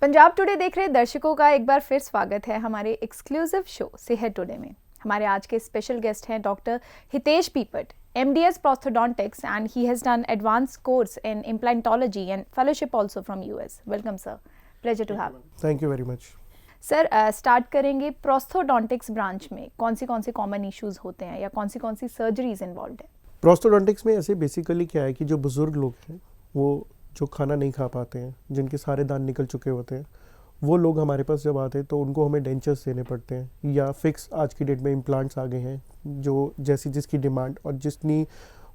Punjab today देख रहे दर्शकों का एक बार फिर स्वागत है हमारे एक्सक्लूसिव शो सेहत टुडे में। हमारे आज के स्पेशल गेस्ट हैं doctor Hitesh Pipat, MDS Prosthodontics, and he has done advanced course in implantology and fellowship also from US. Welcome sir, pleasure to have. Thank you very much. Sir start करेंगे prosthodontics branch में कौन सी common issues होते हैं या कौन सी surgeries involve है? Prosthodontics में ऐसे बेसिकली क्या है कि जो बुजुर्ग लोग हैं वो जो खाना नहीं खा पाते हैं, जिनके सारे दांत निकल चुके होते हैं, वो लोग हमारे पास जब आते हैं तो उनको हमें डेंचर्स देने पड़ते हैं या फिक्स आज की डेट में इम्प्लांट्स आ गए हैं जो जैसी जिसकी डिमांड और जितनी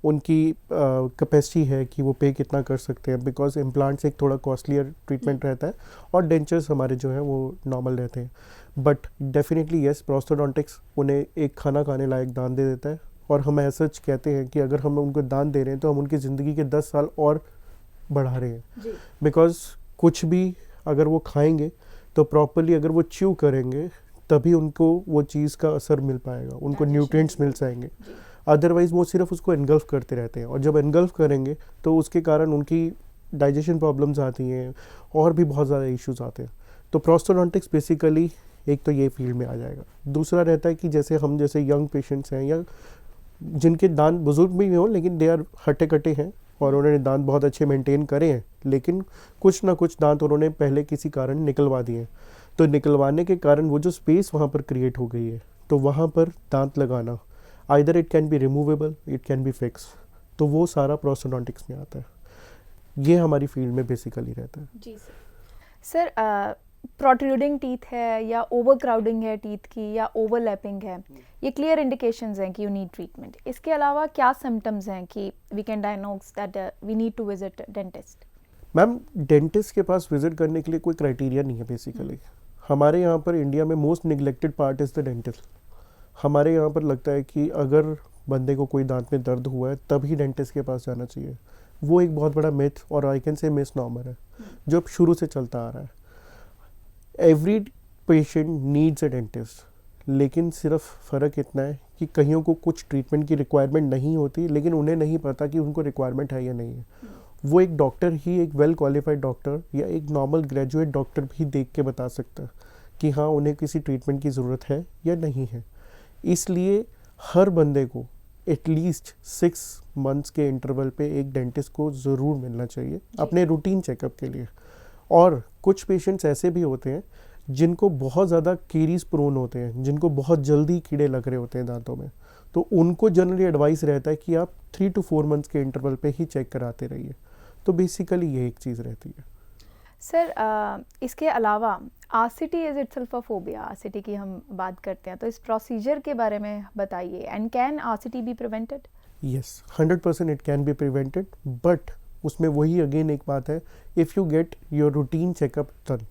उनकी कैपेसिटी है कि वो पे कितना कर सकते हैं, बिकॉज इम्प्लांट्स एक थोड़ा कॉस्टलियर ट्रीटमेंट रहता है और डेंचर्स हमारे जो हैं वो नॉर्मल रहते हैं। बट डेफिनेटली येस, प्रोस्थोडोंटिक्स उन्हें एक खाना खाने लायक दांत दे देता है और हम ऐसा कहते हैं कि अगर हम उनको दांत दे रहे हैं तो हम उनकी ज़िंदगी के 10 साल और बढ़ा रहे हैं। बिकॉज कुछ भी अगर वो खाएंगे तो प्रॉपरली अगर वो च्यू करेंगे तभी उनको वो चीज़ का असर मिल पाएगा, उनको न्यूट्रिएंट्स मिल जाएंगे। अदरवाइज वो सिर्फ उसको एनगल्फ करते रहते हैं और जब एनगल्फ करेंगे तो उसके कारण उनकी डाइजेशन प्रॉब्लम्स आती हैं और भी बहुत ज़्यादा इश्यूज आते हैं। तो प्रोस्थोडोंटिक्स बेसिकली एक तो ये फील्ड में आ जाएगा। दूसरा रहता है कि जैसे हम जैसे यंग पेशेंट्स हैं या जिनके दांत बुजुर्ग भी हों लेकिन दे आर हट्टे कट्टे हैं और उन्होंने दांत बहुत अच्छे मेंटेन करे हैं, लेकिन कुछ ना कुछ दांत उन्होंने पहले किसी कारण निकलवा दिए हैं। तो निकलवाने के कारण वो जो स्पेस वहाँ पर क्रिएट हो गई है तो वहाँ पर दांत लगाना either it can B removable, it can B fix, तो वो सारा प्रोस्थोडोंटिक्स में आता है। ये हमारी फील्ड में बेसिकली रहता है। जी सर। प्रोट्रूडिंग टीथ है या ओवर क्राउडिंग है टीथ की या ओवरलैपिंग है, ये क्लियर इंडिकेशंस हैं कि यू नीड ट्रीटमेंट। इसके अलावा क्या सिम्टम्स हैं कि we can diagnose that we need to visit dentist? Ma'am, dentist के पास विजिट करने के लिए कोई क्राइटेरिया नहीं है बेसिकली। हमारे यहाँ पर इंडिया में most neglected part is the dentist. हमारे यहाँ पर लगता है कि अगर बंदे को कोई दांत में दर्द हुआ है तभी डेंटिस्ट के पास जाना चाहिए। वो एक बहुत बड़ा मिथ और आई कैन से मिसनॉमर है जो शुरू से चलता आ रहा है। Every patient needs a dentist, लेकिन सिर्फ फ़र्क इतना है कि कईयों को कुछ ट्रीटमेंट की रिक्वायरमेंट नहीं होती लेकिन उन्हें नहीं पता कि उनको रिक्वायरमेंट है या नहीं है। वो एक डॉक्टर ही, एक वेल क्वालिफाइड डॉक्टर या एक नॉर्मल ग्रेजुएट डॉक्टर भी देख के बता सकता है कि हाँ उन्हें किसी ट्रीटमेंट की ज़रूरत है या नहीं है। इसलिए हर बंदे को एटलीस्ट 6 मंथ्स के इंटरवल पे एक डेंटिस्ट को ज़रूर मिलना चाहिए अपने रूटीन चेकअप के लिए। और कुछ पेशेंट्स ऐसे भी होते हैं जिनको बहुत ज़्यादा केरीज प्रोन होते हैं, जिनको बहुत जल्दी कीड़े लग रहे होते हैं दांतों में, तो उनको जनरली एडवाइस रहता है कि आप 3 to 4 मंथ्स के इंटरवल पे ही चेक कराते रहिए। तो बेसिकली ये एक चीज़ रहती है। सर इसके अलावा RCT is itself a phobia, RCT की हम बात करते हैं तो इस प्रोसीजर के बारे में बताइए। And can RCT be prevented? Yes, 100% it can be prevented, but उसमें वही अगेन एक बात है, if you get your routine checkup done.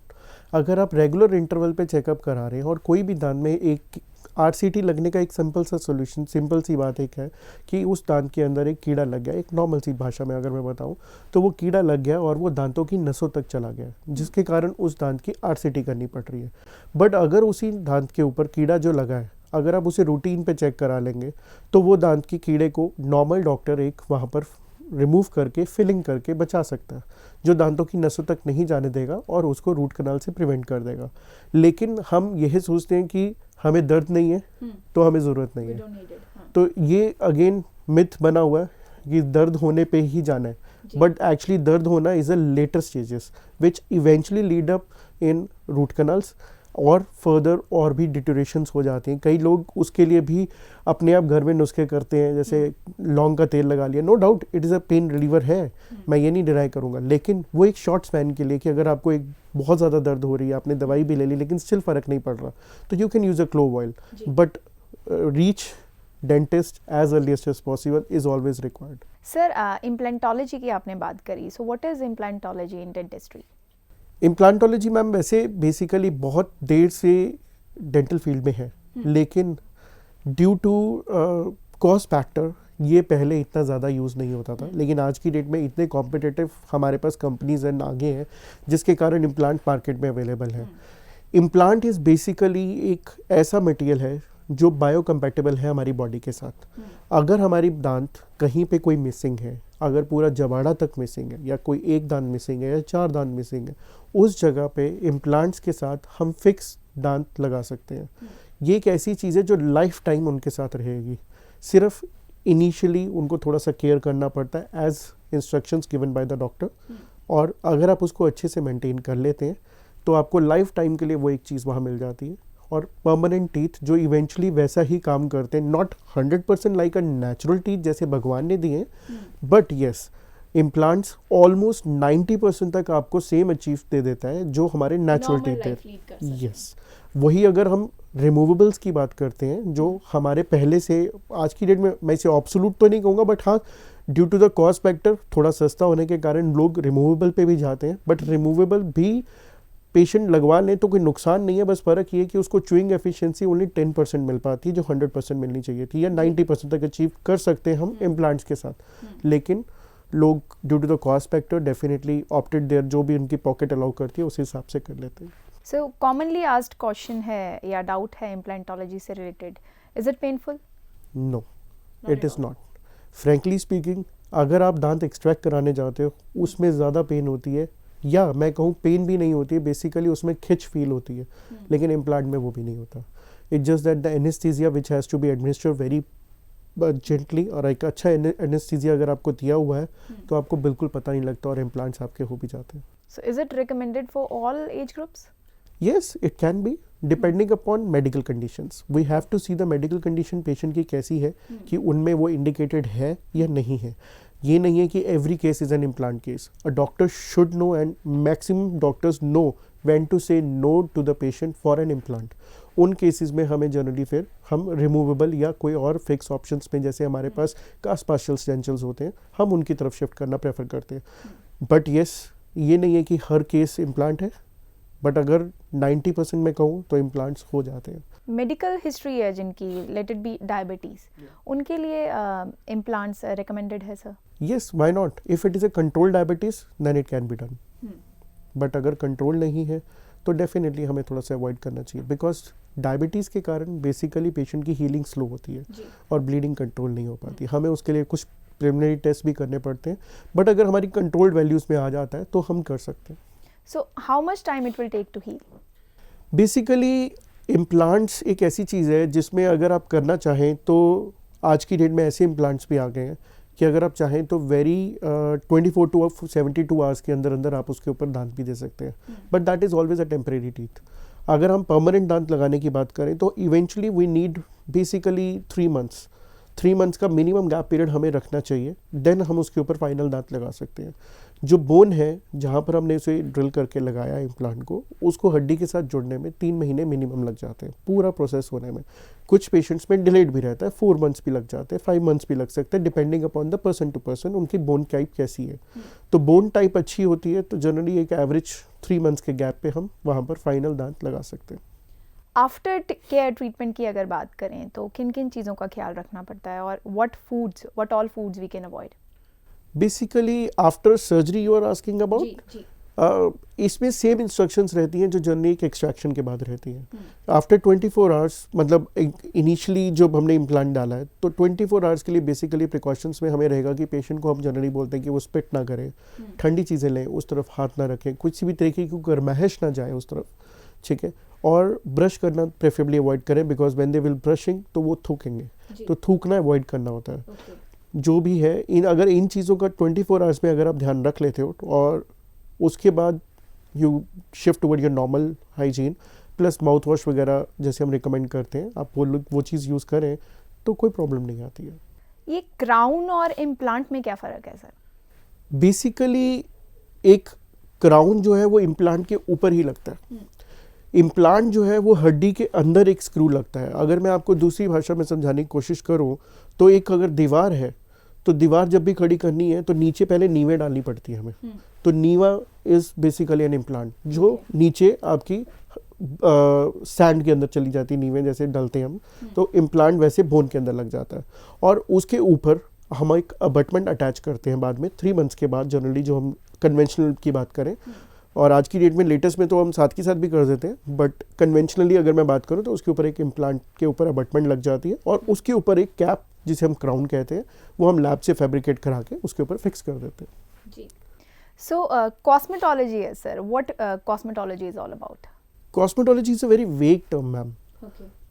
अगर आप रेगुलर इंटरवल पे चेकअप करा रहे हैं और कोई भी दांत में एक RCT लगने का एक सिंपल सा सोल्यूशन, सिंपल सी बात एक है कि उस दांत के अंदर एक कीड़ा लग गया, एक नॉर्मल सी भाषा में अगर मैं बताऊं तो वो कीड़ा लग गया और वो दांतों की नसों तक चला गया, जिसके कारण उस दांत की RCT करनी पड़ रही है। बट अगर उसी दांत के ऊपर कीड़ा जो लगा है अगर आप उसे रूटीन पे चेक करा लेंगे तो वो दांत की कीड़े को नॉर्मल डॉक्टर एक वहाँ पर रिमूव करके फिलिंग करके बचा सकता है, जो दांतों की नसों तक नहीं जाने देगा और उसको रूट कनाल से प्रिवेंट कर देगा। लेकिन हम यही सोचते हैं कि हमें दर्द नहीं है तो हमें ज़रूरत नहीं है। तो ये अगेन मिथ बना हुआ है कि दर्द होने पे ही जाना है, बट एक्चुअली दर्द होना is a later stages which eventually lead up in root canals और फर्दर और भी डिटोरेशंस हो जाती हैं। कई लोग उसके लिए भी अपने आप घर में नुस्खे करते हैं, जैसे लौंग का तेल लगा लिया। No doubt it is a pain reliever है, मैं ये नहीं डिनाई करूँगा, लेकिन वो एक शॉर्ट स्पैन के लिए कि अगर आपको एक बहुत ज़्यादा दर्द हो रही है, आपने दवाई भी ले ली लेकिन स्टिल फ़र्क नहीं पड़ रहा, तो you can use a clove oil, but reach dentist as earliest as possible is always required. Sir implantology की आपने बात करी, so what is implantology in dentistry? Implantology ma'am वैसे बेसिकली बहुत देर से डेंटल फील्ड में है, लेकिन ड्यू टू कॉस्ट फैक्टर ये पहले इतना ज़्यादा यूज़ नहीं होता था, लेकिन आज की डेट में इतने कॉम्पिटिटिव हमारे पास कंपनीज एंड आगे हैं जिसके कारण इम्प्लांट मार्केट में अवेलेबल है। इम्प्लांट इज़ बेसिकली एक ऐसा मटेरियल है जो बायो कंपैटिबल है हमारी बॉडी के साथ। अगर हमारी दांत कहीं पे कोई मिसिंग है, अगर पूरा जबाड़ा तक मिसिंग है या कोई एक दांत मिसिंग है या 4 दांत मिसिंग है, उस जगह पे इम्प्लांट्स के साथ हम फिक्स दांत लगा सकते हैं। ये एक ऐसी चीज़ है जो लाइफ टाइम उनके साथ रहेगी। सिर्फ इनिशियली उनको थोड़ा सा केयर करना पड़ता है as instructions given by the doctor, और अगर आप उसको अच्छे से मेंटेन कर लेते हैं तो आपको लाइफ टाइम के लिए वो एक चीज़ वहाँ मिल जाती है। और परमानेंट टीथ जो इवेंचुअली वैसा ही काम करते हैं, not 100% like a natural teeth जैसे भगवान ने दिए, बट येस इम्प्लांट्स ऑलमोस्ट 90% तक आपको सेम अचीव दे देता है जो हमारे नेचुरल टीथ है। यस, वही अगर हम रिमूवेबल्स की बात करते हैं जो हमारे पहले से आज की डेट में, मैं इसे ऑब्सोल्यूट तो नहीं कहूँगा, बट हाँ due to the cost factor थोड़ा सस्ता होने के कारण लोग रिमूवेबल पे भी जाते हैं, बट रिमूवेबल भी पेशेंट लगवा लें तो कोई नुकसान नहीं है। बस फ़र्क ये है कि उसको च्यूइंग एफिशिएंसी ओनली 10% मिल पाती है जो 100% मिलनी चाहिए थी, या 90% तक अचीव कर सकते हैं हम इम्प्लांट्स के साथ। लेकिन लोग due to the cost factor definitely opted there, जो भी उनकी पॉकेट अलाउ करती है उस हिसाब से कर लेते हैं। सो कॉमनली आस्क्ड क्वेश्चन है या डाउट है इम्प्लांटोलॉजी से related, is it painful? No, it is not. Frankly speaking, अगर आप दांत एक्सट्रैक्ट कराने जाते हो उसमें ज़्यादा पेन होती है, या मैं कहूँ पेन भी नहीं होती है, बेसिकली उसमें खिंच फील होती है, लेकिन इम्प्लांट में वो भी नहीं होता। It just that the anaesthesia which has to be administered very gently, और एक अच्छा एनेस्थीसिया अगर आपको दिया हुआ है तो आपको बिल्कुल पता नहीं लगता और इम्प्लांट्स आपके हो भी जाते हैं। So is it recommended for all age groups? Yes, it can be depending upon medical conditions. We have to see the medical condition patient की कैसी है कि उनमें वो indicated है या नहीं है। ये नहीं है कि every case is an implant case. A doctor should know, and maximum doctors know when to say no to the patient for an implant. उन केसेस में हमें जनरली फिर हम रिमूवेबल या कोई और फिक्स ऑप्शंस में, जैसे हमारे पास कास्ट पार्शियल डेंचल्स होते हैं, हम उनकी तरफ शिफ्ट करना प्रेफर करते हैं। बट येस, ये नहीं है कि हर केस इम्प्लांट है, बट अगर 90% में कहूँ तो इम्प्लांट्स हो जाते हैं। मेडिकल हिस्ट्री है जिनकी, लेट इट बी डायबिटीज, उनके लिए इम्प्लांट्स रिकमेंडेड है sir? Yes, why not? If it is a control diabetes then it can be done, but अगर कंट्रोल नहीं है तो डेफिनेटली हमें थोड़ा सा अवॉइड करना चाहिए, बिकॉज डायबिटीज़ के कारण बेसिकली पेशेंट की हीलिंग स्लो होती है और ब्लीडिंग कंट्रोल नहीं हो पाती। हमें उसके लिए कुछ प्रिलिमिनरी टेस्ट भी करने पड़ते हैं, बट अगर हमारी कंट्रोल्ड वैल्यूज़ में आ जाता है तो हम कर सकते हैं। So how much time it will take to heal? Basically implants एक ऐसी चीज़ है जिसमें अगर आप करना चाहें तो आज की डेट में ऐसे इम्प्लांट्स भी आ गए हैं कि अगर आप चाहें तो 24 to 72 आवर्स के अंदर अंदर आप उसके ऊपर दांत भी दे सकते हैं, but that is always a temporary teeth. अगर हम परमानेंट दांत लगाने की बात करें तो eventually we need basically 3 months। 3 months का मिनिमम गैप पीरियड हमें रखना चाहिए, देन हम उसके ऊपर फाइनल दांत लगा सकते हैं। जो बोन है जहाँ पर हमने उसे ड्रिल करके लगाया इम्प्लांट को, उसको हड्डी के साथ जुड़ने में 3 महीने मिनिमम लग जाते हैं, पूरा प्रोसेस होने में। कुछ पेशेंट्स में डिलेड भी रहता है, 4 months भी लग जाते हैं, 5 months भी लग सकते हैं, depending upon the person to person उनकी बोन टाइप कैसी है। तो बोन टाइप अच्छी होती है तो जनरली एक एवरेज 3 months के गैप पे हम वहाँ पर फाइनल दांत लगा सकते हैं। आफ्टर केयर ट्रीटमेंट की अगर बात करें तो किन किन चीज़ों का ख्याल रखना पड़ता है, और what all foods we can avoid? Basically after surgery you are asking about? इसमें सेम इंस्ट्रक्शंस रहती हैं जो जनरली एक एक्सट्रैक्शन के बाद रहती हैं। आफ्टर 24 आवर्स, मतलब इनिशियली जब हमने इम्प्लांट डाला है तो 24 आवर्स के लिए बेसिकली प्रिकॉशंस में हमें रहेगा कि पेशेंट को हम जनरली बोलते हैं कि वो स्पिट ना करें, ठंडी चीज़ें लें, उस तरफ हाथ ना रखें, कुछ भी तरीके की गर्माहट ना जाए उस तरफ, ठीक है। और ब्रश करना प्रेफरेबली अवॉइड करें, because when they will brushing तो वो थूकेंगे, तो थूकना अवॉइड करना होता है। जो भी है अगर इन चीज़ों का 24 आवर्स में अगर आप ध्यान रख लेते हो और उसके बाद you shift toward your normal hygiene plus mouth wash वगैरह जैसे हम रिकमेंड करते हैं, आप वो चीज़ यूज़ करें तो कोई प्रॉब्लम नहीं आती है। ये क्राउन और इम्प्लांट में क्या फ़र्क है सर? बेसिकली एक क्राउन जो है वो इम्प्लांट के ऊपर ही लगता है, इम्प्लांट जो है वो हड्डी के अंदर एक स्क्रू लगता है। अगर मैं आपको दूसरी भाषा में समझाने की कोशिश करूं तो एक अगर दीवार है तो दीवार जब भी खड़ी करनी है तो नीचे पहले नींवें डालनी पड़ती है हमें, तो नीवा इज बेसिकली एन इम्प्लांट जो नीचे आपकी सैंड के अंदर चली जाती है, नींवें जैसे डलते हैं हम, तो इम्प्लांट वैसे बोन के अंदर लग जाता है। और उसके ऊपर हम एक अबटमेंट अटैच करते हैं बाद में 3 months के बाद, जनरली जो हम कन्वेंशनल की बात करें, और आज की डेट में लेटेस्ट में तो हम साथ के साथ भी कर देते हैं, बट कन्वेंशनली अगर मैं बात करूं तो उसके ऊपर एक इम्प्लांट के ऊपर अबटमेंट लग जाती है और उसके ऊपर एक कैप जिसे हम क्राउन कहते हैं, वो हम लैब से फैब्रिकेट करा के उसके ऊपर फिक्स कर देते हैं। जी। सो कॉस्मेटोलॉजी है sir, what cosmetology is all about? Cosmetology is a very vague term ma'am,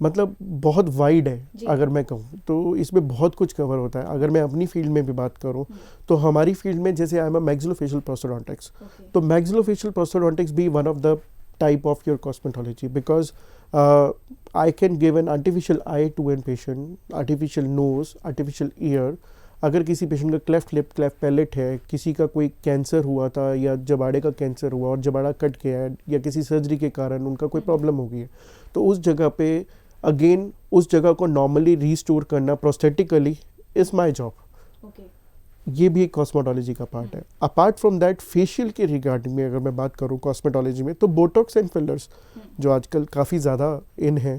मतलब बहुत वाइड है। जी। अगर मैं कहूँ तो इसमें बहुत कुछ कवर होता है। अगर मैं अपनी फील्ड में भी बात करूँ तो हमारी फील्ड में जैसे आई एम अ मैक्सिलोफेशियल प्रोस्टोडोंटिक्स, तो मैक्सिलोफेशियल प्रोस्टोडोंटिक्स भी one of the type of your cosmetology, because I can give an artificial eye to a patient, artificial nose, artificial ear. अगर किसी पेशेंट का क्लेफ्ट लिप, क्लेफ्ट पैलेट है, किसी का कोई cancer हुआ था या जबाड़े का कैंसर हुआ और जबाड़ा कट गया है या किसी सर्जरी के कारण उनका कोई प्रॉब्लम हो गई है, तो उस जगह पे अगेन उस जगह को नॉर्मली रीस्टोर करना प्रोस्थेटिकली इज़ माई जॉब। ये भी एक कॉस्मेटोलॉजी का पार्ट है। अपार्ट फ्रॉम दैट फेशियल के रिगार्डिंग में अगर मैं बात करूँ कॉस्मेटोलॉजी में, तो बोटॉक्स एंड फिलर्स जो आजकल काफ़ी ज़्यादा इन है,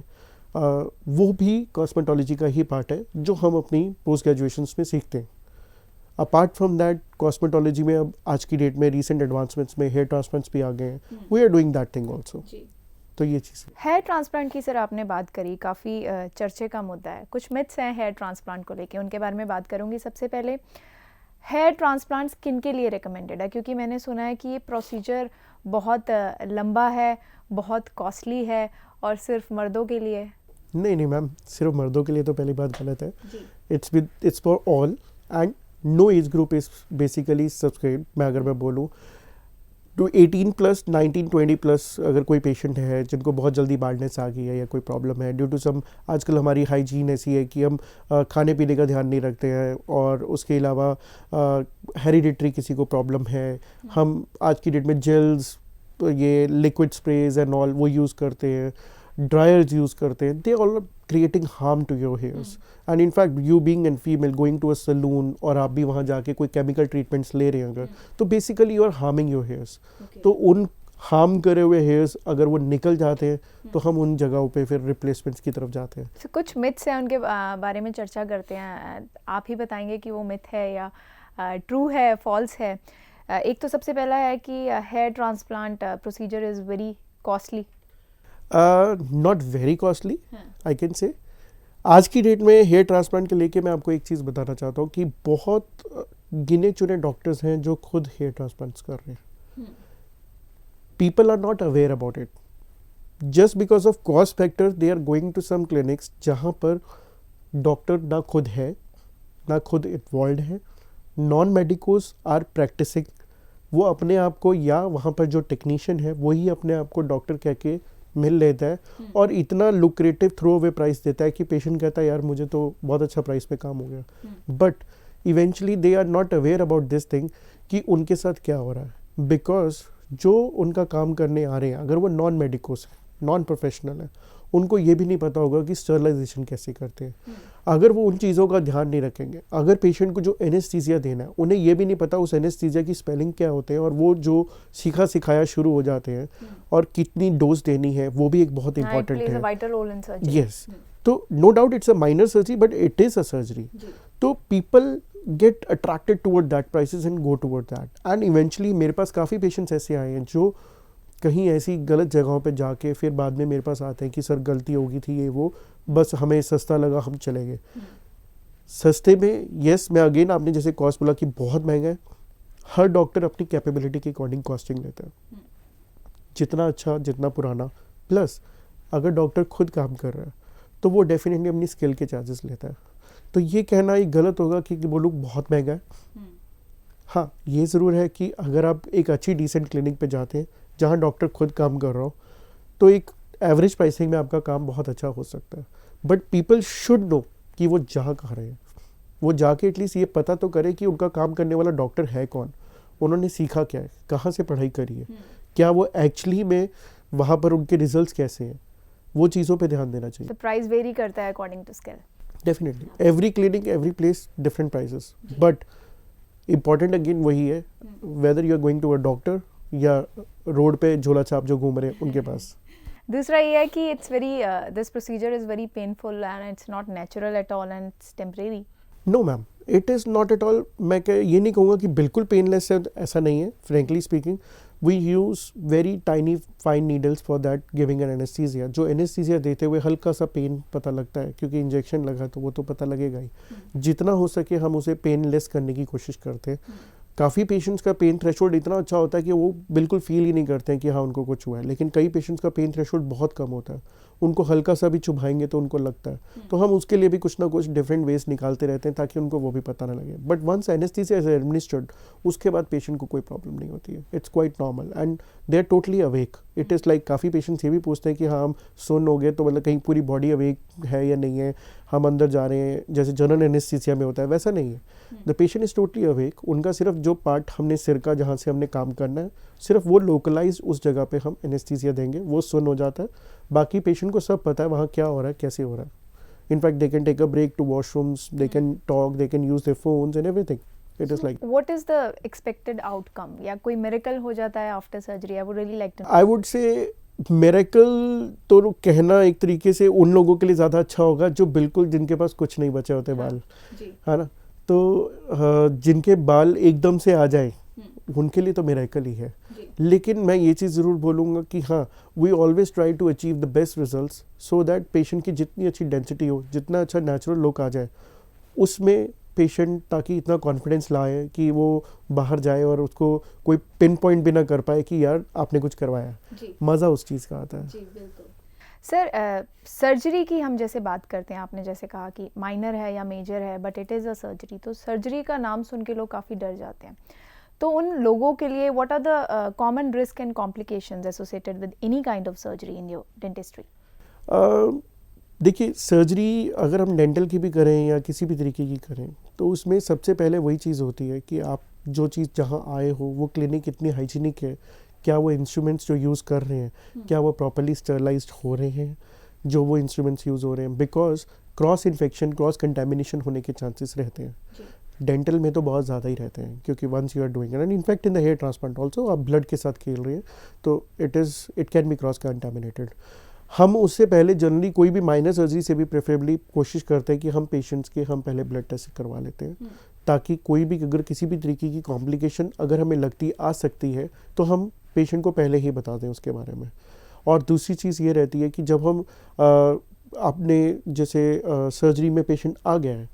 वो भी कॉस्मेटोलॉजी का ही पार्ट है जो हम अपनी पोस्ट ग्रेजुएशंस में सीखते हैं। अपार्ट फ्रॉम दैट कॉस्मेटोलॉजी में अब आज की डेट में रिसेंट एडवांसमेंट्स में हेयर ट्रांसप्लांट्स भी आ गए हैं, we are doing that thing also. तो ये चीज़ हेयर ट्रांसप्लांट की सर आपने बात करी, काफ़ी चर्चे का मुद्दा है। कुछ मिथ्स हैं हेयर ट्रांसप्लांट को लेके, उनके बारे में बात करूँगी। सबसे पहले, हेयर ट्रांसप्लांट किन के लिए रिकमेंडेड है? क्योंकि मैंने सुना है कि ये प्रोसीजर बहुत लंबा है, बहुत कॉस्टली है और सिर्फ मर्दों के लिए। नहीं मैम, सिर्फ मर्दों के लिए तो पहली बात गलत है। It's for all and no age group is basically subscribe. मैं बोलूँ टू 18 प्लस 19 20 प्लस अगर कोई पेशेंट है जिनको बहुत जल्दी बाल्डनेस आ गई है या कोई प्रॉब्लम है ड्यू टू सम, आजकल हमारी हाइजीन ऐसी है कि हम खाने पीने का ध्यान नहीं रखते हैं, और उसके अलावा हेरिडिटरी किसी को प्रॉब्लम है, हम आज की डेट में जेल्स, ये लिक्विड स्प्रेज एंड ऑल वो यूज़ करते हैं, ड्रायर्स यूज़ करते हैं, they all creating harm to your hairs. And in fact you being an female going to a salon और आप भी वहाँ जाके कोई केमिकल ट्रीटमेंट्स ले रहे हैं अगर, तो basically you are harming your hairs. तो उन हार्म करे हुए हेयर्स अगर वो निकल जाते हैं तो हम उन जगहों पे फिर रिप्लेसमेंट्स की तरफ जाते हैं। तो कुछ मिथ्स हैं, उनके बारे में चर्चा करते हैं। आप ही बताएंगे कि वो मिथ है या ट्रू है, फॉल्स है। एक तो सबसे पहला है कि hair transplant procedure is very costly. Not very costly I can say. आज की डेट में हेयर ट्रांसप्लांट के लेके मैं आपको एक चीज़ बताना चाहता हूँ कि बहुत गिने चुने डॉक्टर्स हैं जो खुद हेयर ट्रांसप्लांट्स कर रहे हैं। People are not aware about it, just because of cost factor they are going to some clinics जहाँ पर डॉक्टर ना खुद है ना खुद इन्वॉल्व है, नॉन मेडिकोज आर प्रैक्टिसिंग। वो अपने आप को या वहाँ पर जो टेक्नीशियन है वही अपने आप को डॉक्टर कह के मिल लेता है और इतना लुक्रेटिव थ्रो अवे प्राइस देता है कि पेशेंट कहता है यार मुझे तो बहुत अच्छा प्राइस पे काम हो गया। But eventually they are not aware about this thing कि उनके साथ क्या हो रहा है, बिकॉज जो उनका काम करने आ रहे हैं अगर वो नॉन मेडिकोस है, नॉन प्रोफेशनल है, उनको ये भी नहीं पता होगा कि स्टरलाइजेशन कैसे करते हैं। अगर वो उन चीज़ों का ध्यान नहीं रखेंगे, अगर पेशेंट को जो एनेस्थीसिया देना है उन्हें ये भी नहीं पता उस एनेस्थीसिया की स्पेलिंग क्या होते हैं और वो जो सीखा सिखाया शुरू हो जाते हैं और कितनी डोज देनी है वो भी एक बहुत इंपॉर्टेंट है। यस, तो no doubt it's a minor surgery but it is a surgery. तो people get attracted toward that prices and go toward that and eventually मेरे पास काफ़ी पेशेंट्स ऐसे आए हैं जो कहीं ऐसी गलत जगहों पे जाके फिर बाद में मेरे पास आते हैं कि सर गलती हो गई थी ये वो, बस हमें सस्ता लगा हम चले गए। सस्ते में यस, मैं अगेन आपने जैसे कॉस्ट बोला कि बहुत महंगा है, हर डॉक्टर अपनी कैपेबिलिटी के अकॉर्डिंग कॉस्टिंग लेता है, जितना अच्छा जितना पुराना। प्लस अगर डॉक्टर खुद काम कर रहा है तो वो डेफिनेटली अपनी स्किल के चार्जेस लेता है। तो ये कहना ही गलत होगा कि वो लोग बहुत महंगा है। हाँ, ये ज़रूर है कि अगर आप एक अच्छी डिसेंट क्लिनिक पे जाते हैं जहाँ डॉक्टर खुद काम कर रहा हो तो एक एवरेज प्राइसिंग में आपका काम बहुत अच्छा हो सकता है। बट पीपल शुड नो कि वो जा कहाँ रहे हैं, वो जाके एटलीस्ट ये पता तो करें कि उनका काम करने वाला डॉक्टर है कौन, उन्होंने सीखा क्या है, कहाँ से पढ़ाई करी है, क्या वो एक्चुअली में वहाँ पर उनके रिजल्ट्स कैसे हैं, वो चीज़ों पे ध्यान देना चाहिए। तो प्राइस वेरी करता है according to skill. Definitely every clinic every place different prices, but important again वही है whether you are going to a doctor या रोड पे झोला छाप जो घूम रहे हैं उनके पास। दूसरा ये है कि it's very this procedure is very painful and it's not natural at all and it's temporary. No ma'am, it is not at all, मैं ये नहीं कहूँगा कि बिल्कुल पेनलेस है, ऐसा नहीं है. Frankly speaking we use very tiny fine needles for that giving an anaesthesia. जो एनेस्थीसिया देते हुए हल्का सा पेन पता लगता है, क्योंकि इंजेक्शन लगा तो वो तो पता लगेगा ही. जितना हो सके हम उसे पेनलेस करने की कोशिश करते हैं. काफ़ी पेशेंट्स का पेन थ्रेशोल्ड इतना अच्छा होता है कि वो बिल्कुल फील ही नहीं करते हैं कि हाँ उनको कुछ हुआ है. लेकिन कई पेशेंट्स का पेन थ्रेशोल्ड बहुत कम होता है, उनको हल्का सा भी चुभाएंगे तो उनको लगता है. तो हम उसके लिए भी कुछ ना कुछ डिफरेंट वेज निकालते रहते हैं ताकि उनको वो भी पता ना लगे. But once anaesthesia is administered, उसके बाद पेशेंट को कोई प्रॉब्लम नहीं होती है. It's quite normal and they are totally awake. It is like काफ़ी पेशेंट्स ये भी पूछते हैं कि हाँ हम सुन हो गए तो मतलब कहीं पूरी बॉडी अवेक है या नहीं है, हम अंदर जा रहे हैं जैसे जनरल एनेस्थीसिया में होता है, वैसा नहीं है. The patient is totally awake. उनका सिर्फ जो पार्ट हमने सिर का जहाँ से हमने काम करना है, सिर्फ वो लोकलाइज उस जगह पे हम एनेस्थीसिया देंगे, वो सुन हो जाता है. बाकी पेशेंट को सब पता है वहाँ क्या हो रहा है, कैसे हो रहा है. In fact they can take a break to washrooms, they can talk, they can use their phones and everything. It is like what is the expected outcome, या कोई मिरेकल हो जाता है after surgery? I would really like to. I would say miracle तो कहना एक तरीके से उन लोगों के लिए ज़्यादा अच्छा होगा जो बिल्कुल जिनके पास कुछ नहीं बचे होते बाल, है ना. तो जिनके बाल एकदम से आ जाए उनके लिए तो मिरेकल ही है. लेकिन मैं ये चीज़ ज़रूर बोलूँगा कि हाँ we always try to achieve the best results so that patient की जितनी अच्छी डेंसिटी हो, जितना अच्छा नेचुरल लुक आ जाए उसमें पेशेंट, ताकि इतना कॉन्फिडेंस लाए कि वो बाहर जाए और उसको कोई पिन पॉइंट भी ना कर पाए कि यार आपने कुछ करवाया. मज़ा उस चीज़ का आता है. जी बिल्कुल. सर, सर्जरी की हम जैसे बात करते हैं, आपने जैसे कहा कि माइनर है या मेजर है but it is a surgery, तो सर्जरी का नाम सुन के लोग काफ़ी डर जाते हैं. तो उन लोगों के लिए what are the common risk and complications associated with any kind of surgery in your dentistry? देखिए, सर्जरी अगर हम डेंटल की भी करें या किसी भी तरीके की करें तो उसमें सबसे पहले वही चीज़ होती है कि आप जो चीज़ जहाँ आए हो वो क्लिनिक कितनी हाइजीनिक है, क्या वो इंस्ट्रूमेंट्स जो यूज़ कर रहे हैं क्या वो प्रॉपर्ली स्टरलाइज्ड हो रहे हैं जो वो इंस्ट्रूमेंट्स यूज़ हो रहे हैं. Because cross infection, cross contamination होने के चांसेस रहते हैं. डेंटल में तो बहुत ज़्यादा ही रहते हैं क्योंकि once you are doing and in fact in the hair transplant also आप ब्लड के साथ खेल रहे हैं तो it can be cross contaminated. हम उससे पहले जनरली कोई भी माइनर सर्जरी से भी प्रेफरेबली कोशिश करते हैं कि हम पेशेंट्स के हम पहले ब्लड टेस्ट करवा लेते हैं ताकि कोई भी अगर किसी भी तरीके की कॉम्प्लिकेशन अगर हमें लगती आ सकती है तो हम पेशेंट को पहले ही बता दें उसके बारे में. और दूसरी चीज़ ये रहती है कि जब हम अपने जैसे सर्जरी में पेशेंट आ गया है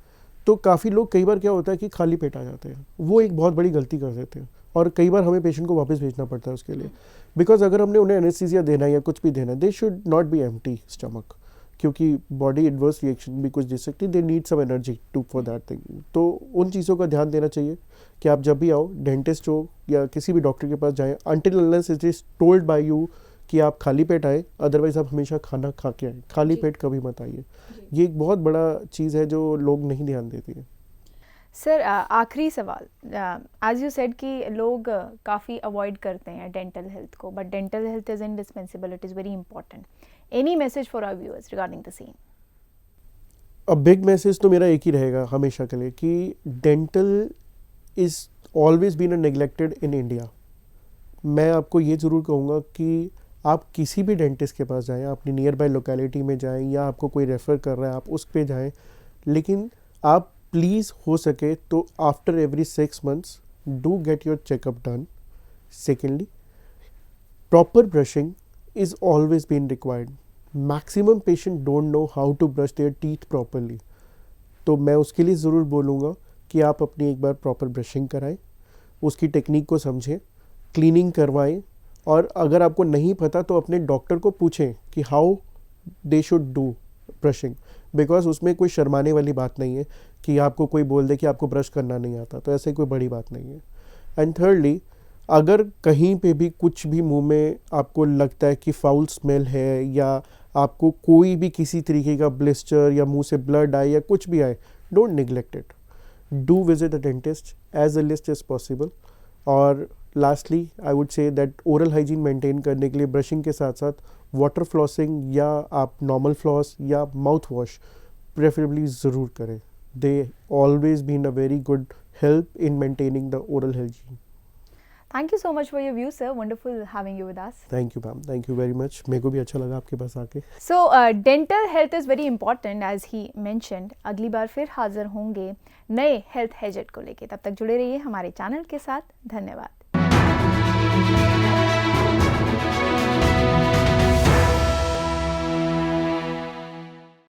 तो काफ़ी लोग, कई बार क्या होता है कि खाली पेट आ जाते हैं, वो एक बहुत बड़ी गलती कर देते हैं और कई बार हमें पेशेंट को वापस भेजना पड़ता है उसके लिए. बिकॉज अगर हमने उन्हें एनेस्थीसिया देना है या कुछ भी देना है, they should not be empty stomach, क्योंकि बॉडी एडवर्स रिएक्शन भी कुछ दे सकती है. They need some energy to for that thing. तो उन चीज़ों का ध्यान देना चाहिए कि आप जब भी आओ, डेंटिस्ट हो या किसी भी डॉक्टर के पास जाएँ, until unless it is told by you कि आप खाली पेट आए, अदरवाइज आप हमेशा खाना खा के आए, खाली पेट कभी मत आइए. ये एक बहुत बड़ा चीज़ है जो लोग नहीं ध्यान देते हैं. सर, आखिरी सवाल. एज यू सेड कि लोग काफ़ी अवॉइड करते हैं डेंटल हेल्थ को, but dental health is indispensable, it is very important. Any message for our viewers regarding the same? A big message तो मेरा एक ही रहेगा हमेशा के लिए कि dental is always been neglected in India. मैं आपको ये ज़रूर कहूँगा कि आप किसी भी डेंटिस्ट के पास जाएं, अपनी नियर बाय लोकेलिटी में जाएं या आपको कोई रेफ़र कर रहा है आप उस पे जाएं, लेकिन आप प्लीज़ हो सके तो after every 6 months do get your checkup done. Secondly, proper brushing is always been required. Maximum patient don't know how to brush their teeth properly, तो मैं उसके लिए ज़रूर बोलूँगा कि आप अपनी एक बार प्रॉपर ब्रशिंग कराएं, उसकी टेक्निक को समझें, क्लीनिंग करवाएं, और अगर आपको नहीं पता तो अपने डॉक्टर को पूछें कि how they should do brushing. Because उसमें कोई शर्माने वाली बात नहीं है कि आपको कोई बोल दे कि आपको ब्रश करना नहीं आता, तो ऐसे कोई बड़ी बात नहीं है. एंड थर्डली, अगर कहीं पे भी कुछ भी मुंह में आपको लगता है कि फाउल स्मेल है या आपको कोई भी किसी तरीके का ब्लिस्टर या मुंह से ब्लड आए या कुछ भी आए, don't neglect it. Do visit a dentist as earliest as possible. और lastly I would say that oral hygiene maintain करने के लिए ब्रशिंग के साथ साथ वाटर फ्लॉसिंग या आप नॉर्मल फ्लॉस या माउथ वॉश प्रेफरेबली ज़रूर करें. They always been a very good help in maintaining the oral hygiene. Thank you so much for your view sir, wonderful having you with us. Thank you ma'am, thank you very much, मेरे को भी अच्छा लगा आपके पास आके। So dental health is very important as he mentioned. अगली बार फिर हाजिर होंगे नए हेल्थ हैजेट को लेके, तब तक जुड़े रहिए हमारे चैनल के साथ। धन्यवाद।